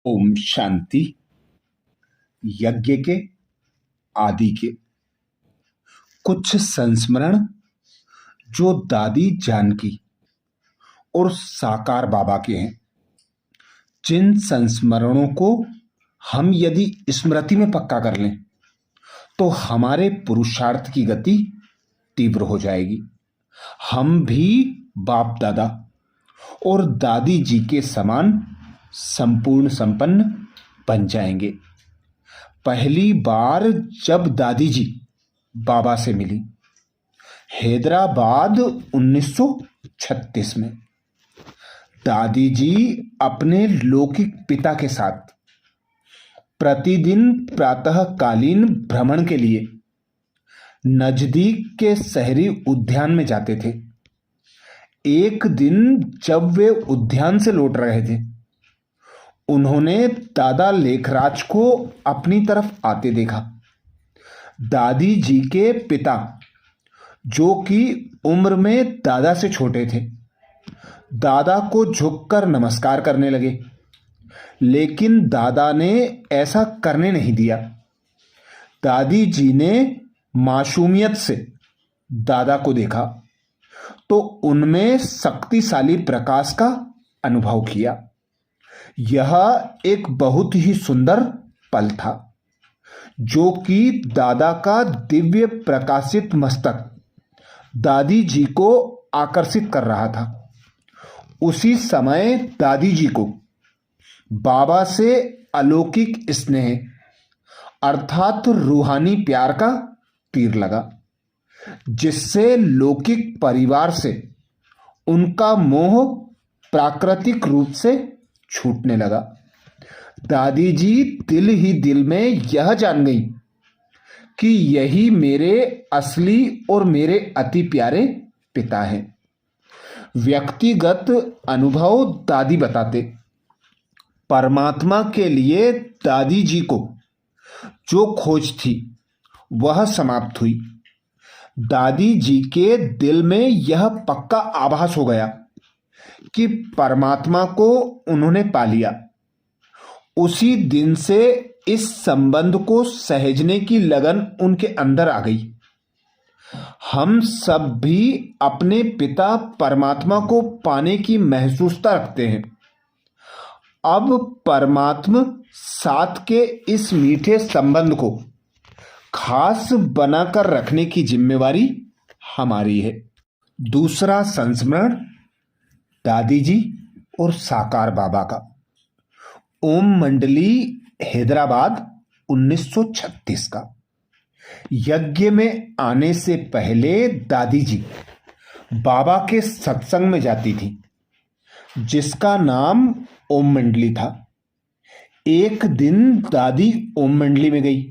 ओम शांति। यज्ञ के आदि के कुछ संस्मरण जो दादी जानकी और साकार बाबा के हैं, जिन संस्मरणों को हम यदि स्मृति में पक्का कर लें तो हमारे पुरुषार्थ की गति तीव्र हो जाएगी। हम भी बाप दादा और दादी जी के समान संपूर्ण संपन्न बन जाएंगे। पहली बार जब दादी जी बाबा से मिली हैदराबाद 1936 में, दादी जी अपने लौकिक पिता के साथ प्रतिदिन प्रातःकालीन भ्रमण के लिए नजदीक के शहरी उद्यान में जाते थे। एक दिन जब वे उद्यान से लौट रहे थे, उन्होंने दादा लेखराज को अपनी तरफ आते देखा। दादी जी के पिता, जो कि उम्र में दादा से छोटे थे, दादा को झुककर नमस्कार करने लगे, लेकिन दादा ने ऐसा करने नहीं दिया। दादी जी ने मासूमियत से दादा को देखा तो उनमें शक्तिशाली प्रकाश का अनुभव किया। यह एक बहुत ही सुंदर पल था, जो कि दादा का दिव्य प्रकाशित मस्तक दादी जी को आकर्षित कर रहा था। उसी समय दादी जी को बाबा से अलौकिक स्नेह अर्थात रूहानी प्यार का तीर लगा, जिससे लौकिक परिवार से उनका मोह प्राकृतिक रूप से छूटने लगा। दादी जी दिल ही दिल में यह जान गई कि यही मेरे असली और मेरे अति प्यारे पिता हैं। व्यक्तिगत अनुभव दादी बताते, परमात्मा के लिए दादी जी को जो खोज थी वह समाप्त हुई। दादी जी के दिल में यह पक्का आभास हो गया कि परमात्मा को उन्होंने पा लिया। उसी दिन से इस संबंध को सहेजने की लगन उनके अंदर आ गई। हम सब भी अपने पिता परमात्मा को पाने की महसूसता रखते हैं। अब परमात्मा साथ के इस मीठे संबंध को खास बनाकर रखने की जिम्मेवारी हमारी है। दूसरा संस्मरण दादी जी और साकार बाबा का। ओम मंडली हैदराबाद 1936 का। यज्ञ में आने से पहले दादी जी बाबा के सत्संग में जाती थी, जिसका नाम ओम मंडली था। एक दिन दादी ओम मंडली में गई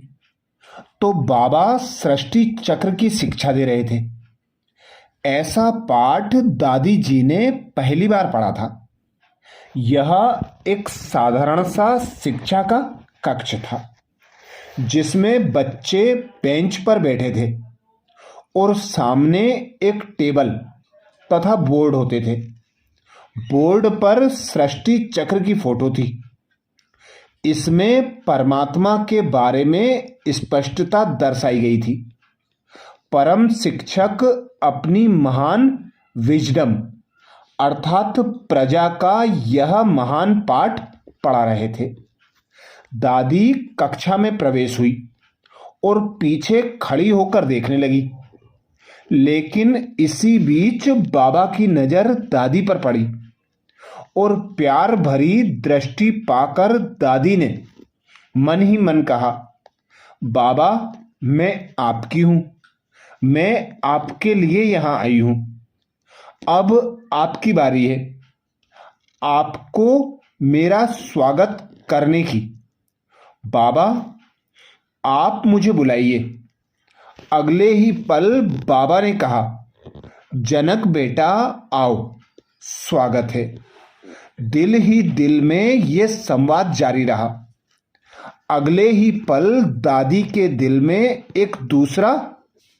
तो बाबा सृष्टि चक्र की शिक्षा दे रहे थे। ऐसा पाठ दादी जी ने पहली बार पढ़ा था। यह एक साधारण सा शिक्षा का कक्ष था, जिसमें बच्चे बेंच पर बैठे थे और सामने एक टेबल तथा बोर्ड होते थे। बोर्ड पर सृष्टि चक्र की फोटो थी। इसमें परमात्मा के बारे में स्पष्टता दर्शाई गई थी। परम शिक्षक अपनी महान विजडम अर्थात प्रजा का यह महान पाठ पढ़ा रहे थे। दादी कक्षा में प्रवेश हुई और पीछे खड़ी होकर देखने लगी, लेकिन इसी बीच बाबा की नजर दादी पर पड़ी और प्यार भरी दृष्टि पाकर दादी ने मन ही मन कहा, बाबा मैं आपकी हूं, मैं आपके लिए यहां आई हूं। अब आपकी बारी है, आपको मेरा स्वागत करने की। बाबा आप मुझे बुलाइए। अगले ही पल बाबा ने कहा, जनक बेटा आओ, स्वागत है। दिल ही दिल में यह संवाद जारी रहा। अगले ही पल दादी के दिल में एक दूसरा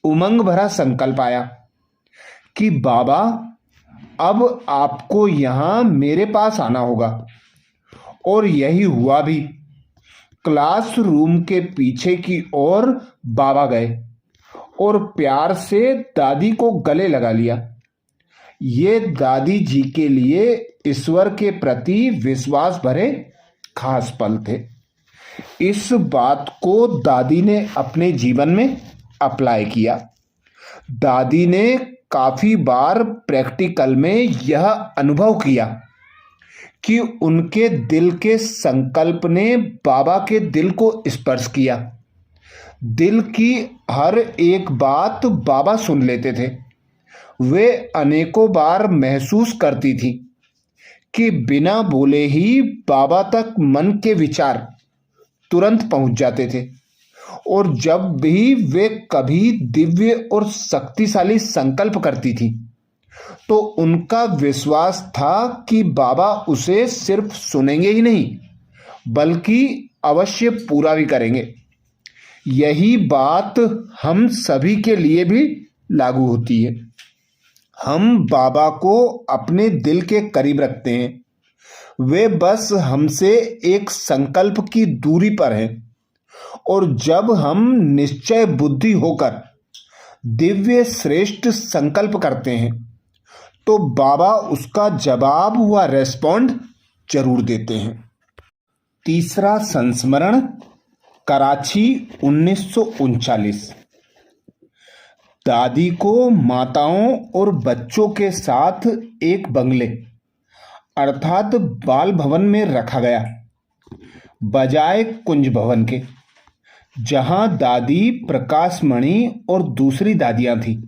उमंग भरा संकल्प आया कि बाबा अब आपको यहां मेरे पास आना होगा और यही हुआ भी। क्लासरूम के पीछे की ओर बाबा गए और प्यार से दादी को गले लगा लिया। ये दादी जी के लिए ईश्वर के प्रति विश्वास भरे खास पल थे। इस बात को दादी ने अपने जीवन में अप्लाई किया। दादी ने काफी बार प्रैक्टिकल में यह अनुभव किया कि उनके दिल के संकल्प ने बाबा के दिल को स्पर्श किया। दिल की हर एक बात बाबा सुन लेते थे। वे अनेकों बार महसूस करती थी कि बिना बोले ही बाबा तक मन के विचार तुरंत पहुंच जाते थे। और जब भी वे कभी दिव्य और शक्तिशाली संकल्प करती थी तो उनका विश्वास था कि बाबा उसे सिर्फ सुनेंगे ही नहीं बल्कि अवश्य पूरा भी करेंगे। यही बात हम सभी के लिए भी लागू होती है। हम बाबा को अपने दिल के करीब रखते हैं। वे बस हमसे एक संकल्प की दूरी पर हैं। और जब हम निश्चय बुद्धि होकर दिव्य श्रेष्ठ संकल्प करते हैं तो बाबा उसका जवाब व रेस्पॉन्ड जरूर देते हैं। तीसरा संस्मरण, कराची 1939। दादी को माताओं और बच्चों के साथ एक बंगले अर्थात बाल भवन में रखा गया, बजाय कुंज भवन के, जहां दादी प्रकाशमणि और दूसरी दादियां थीं।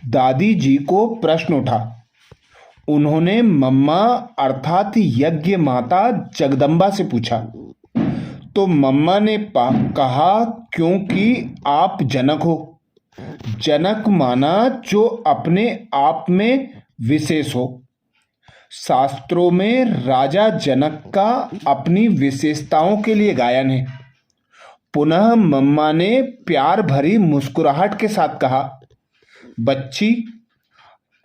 दादी जी को प्रश्न उठा। उन्होंने मम्मा अर्थात यज्ञ माता जगदम्बा से पूछा तो मम्मा ने कहा, क्योंकि आप जनक हो। जनक माना जो अपने आप में विशेष हो। शास्त्रों में राजा जनक का अपनी विशेषताओं के लिए गायन है। पुनः मम्मा ने प्यार भरी मुस्कुराहट के साथ कहा, बच्ची,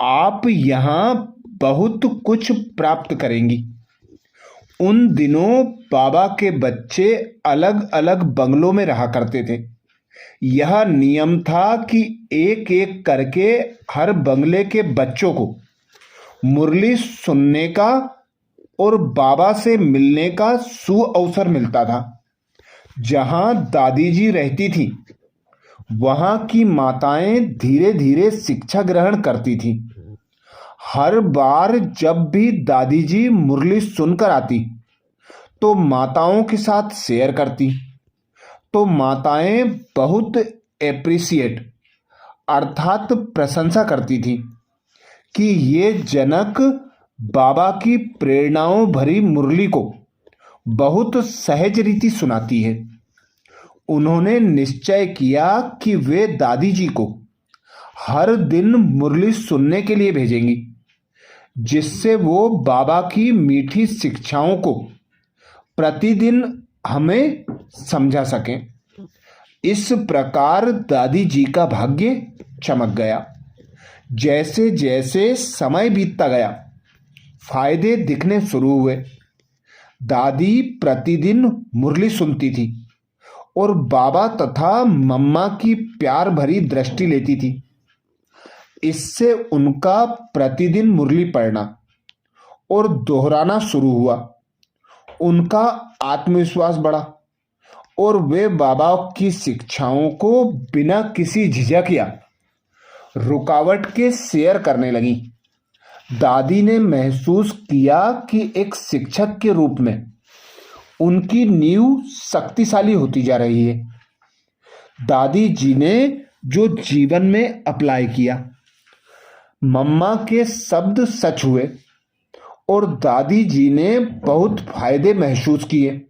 आप यहाँ बहुत कुछ प्राप्त करेंगी। उन दिनों बाबा के बच्चे अलग अलग बंगलों में रहा करते थे। यह नियम था कि एक एक करके हर बंगले के बच्चों को मुरली सुनने का और बाबा से मिलने का सुअवसर मिलता था। जहां दादी जी रहती थी वहां की माताएं धीरे धीरे शिक्षा ग्रहण करती थी। हर बार जब भी दादी जी मुरली सुनकर आती तो माताओं के साथ शेयर करती तो माताएं बहुत एप्रिसिएट अर्थात प्रशंसा करती थी कि ये जनक बाबा की प्रेरणाओं भरी मुरली को बहुत सहज रीति सुनाती है। उन्होंने निश्चय किया कि वे दादी जी को हर दिन मुरली सुनने के लिए भेजेंगी, जिससे वो बाबा की मीठी शिक्षाओं को प्रतिदिन हमें समझा सकें। इस प्रकार दादी जी का भाग्य चमक गया। जैसे जैसे समय बीतता गया, फायदे दिखने शुरू हुए। दादी प्रतिदिन मुरली सुनती थी और बाबा तथा मम्मा की प्यार भरी दृष्टि लेती थी। इससे उनका प्रतिदिन मुरली पढ़ना और दोहराना शुरू हुआ। उनका आत्मविश्वास बढ़ा और वे बाबा की शिक्षाओं को बिना किसी झिझक या रुकावट के शेयर करने लगी। दादी ने महसूस किया कि एक शिक्षक के रूप में उनकी नींव शक्तिशाली होती जा रही है। दादी जी ने जो जीवन में अप्लाई किया, मम्मा के शब्द सच हुए और दादी जी ने बहुत फायदे महसूस किए।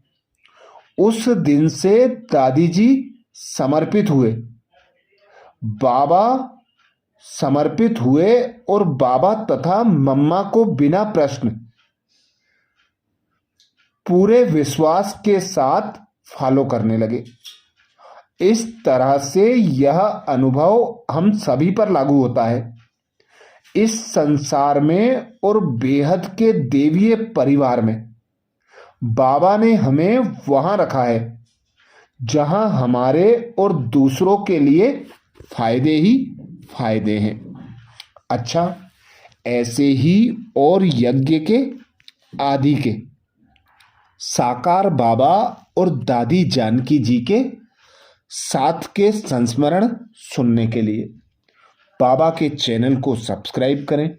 उस दिन से दादी जी समर्पित हुए। और बाबा तथा मम्मा को बिना प्रश्न पूरे विश्वास के साथ फॉलो करने लगे। इस तरह से यह अनुभव हम सभी पर लागू होता है। इस संसार में और बेहद के देवीय परिवार में बाबा ने हमें वहां रखा है जहां हमारे और दूसरों के लिए फायदे ही फायदे हैं। अच्छा, ऐसे ही और यज्ञ के आदि के साकार बाबा और दादी जानकी जी के साथ के संस्मरण सुनने के लिए बाबा के चैनल को सब्सक्राइब करें।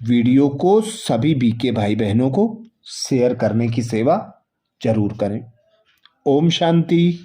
वीडियो को सभी बीके भाई बहनों को शेयर करने की सेवा जरूर करें। ओम शांति।